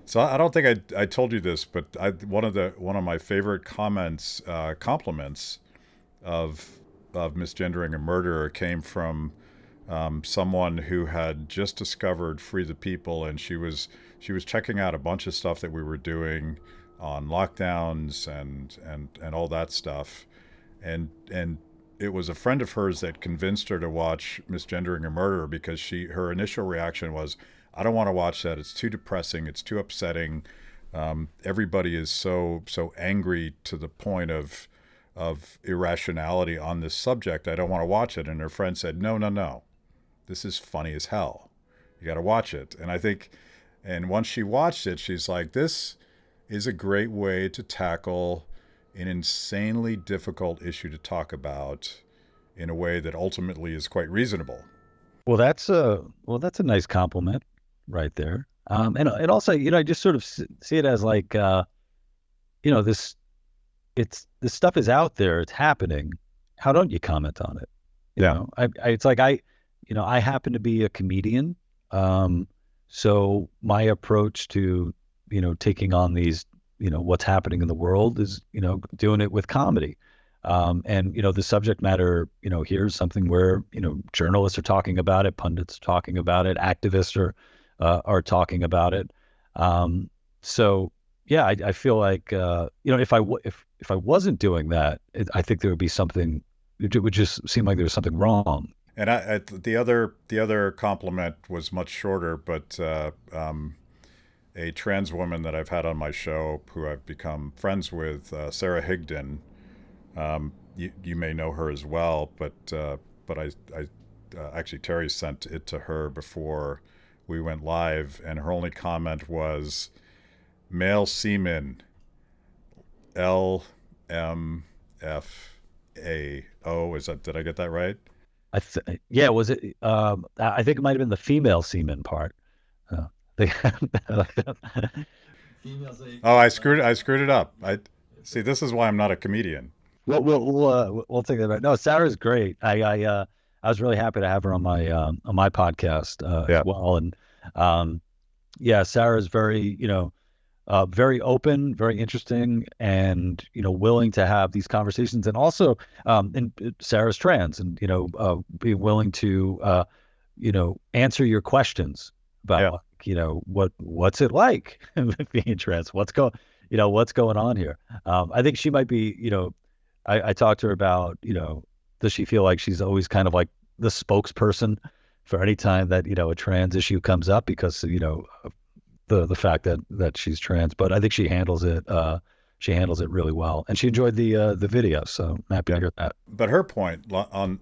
So I don't think I told you this, but one of my favorite comments, compliments of misgendering a murderer came from someone who had just discovered Free the People, and she was checking out a bunch of stuff that we were doing on lockdowns and all that stuff, and it was a friend of hers that convinced her to watch Misgendering a Murderer because her initial reaction was, I don't want to watch that. It's too depressing. It's too upsetting. Everybody is so angry to the point of irrationality on this subject. I don't want to watch it. And her friend said, no, no, no. This is funny as hell. You got to watch it. And I think, and once she watched it, she's like, this is a great way to tackle an insanely difficult issue to talk about in a way that ultimately is quite reasonable. Well, that's a nice compliment right there. And also, I just sort of see it as like, this this stuff is out there, it's happening. How don't you comment on it? Yeah. It's like I happen to be a comedian, so my approach to taking on these what's happening in the world is doing it with comedy. And the subject matter here's something where journalists are talking about it, pundits are talking about it, activists are talking about it. So yeah, I feel like if I wasn't doing that, I think there would be something. It would just seem like there was something wrong. And the other compliment was much shorter, but a trans woman that I've had on my show, who I've become friends with, Sarah Higdon. You may know her as well, but I actually Terry sent it to her before we went live, and her only comment was male semen, LMFAO. Is that, did I get that right? Yeah, was it? I think it might have been the female semen part. They, Oh, I screwed it up. I see. This is why I'm not a comedian. we'll take that back. No, Sarah's great. I was really happy to have her on my podcast as Yeah. well. And yeah, Sarah's very open, very interesting, and willing to have these conversations. And also, and Sarah's trans, and being willing to answer your questions Yeah. about what's it like being trans, what's going on here. I think she might be I talked to her about does she feel like she's always kind of like the spokesperson for any time that a trans issue comes up, because the fact that she's trans. But I think she handles it really well, and she enjoyed the video, so I'm happy to Yeah. hear that. But her point on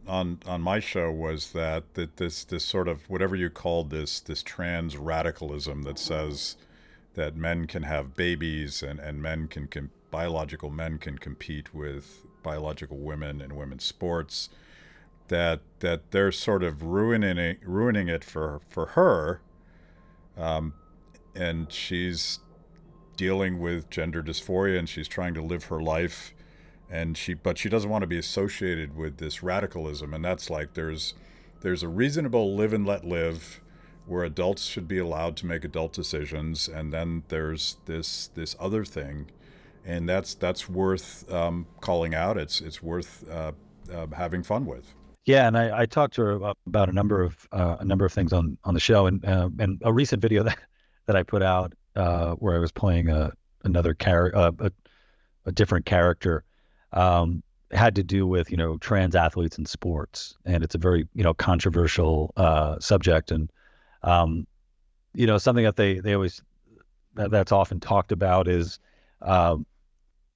my show was that this sort of, whatever you called this trans radicalism that says that men can have babies, and biological men can compete with biological women in women's sports, that they're sort of ruining it for her, um, and she's dealing with gender dysphoria, and she's trying to live her life, and but she doesn't want to be associated with this radicalism. And that's like, there's a reasonable live and let live, where adults should be allowed to make adult decisions, and then there's this other thing, and that's worth calling out. It's worth having fun with. Yeah, and I talked to her about a number of things on the show, and a recent video that I put out where I was playing another character, a different character, had to do with trans athletes in sports, and it's a very controversial subject, and something that they always that's often talked about is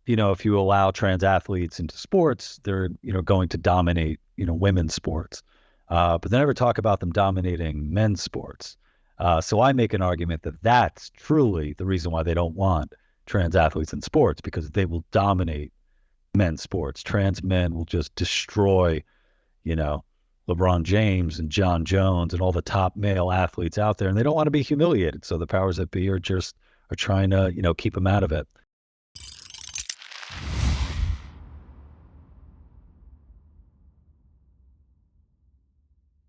if you allow trans athletes into sports, they're going to dominate women's sports, but they never talk about them dominating men's sports. So I make an argument that that's truly the reason why they don't want trans athletes in sports, because they will dominate men's sports. Trans men will just destroy, LeBron James and John Jones and all the top male athletes out there, and they don't want to be humiliated. So the powers that be are trying to, keep them out of it.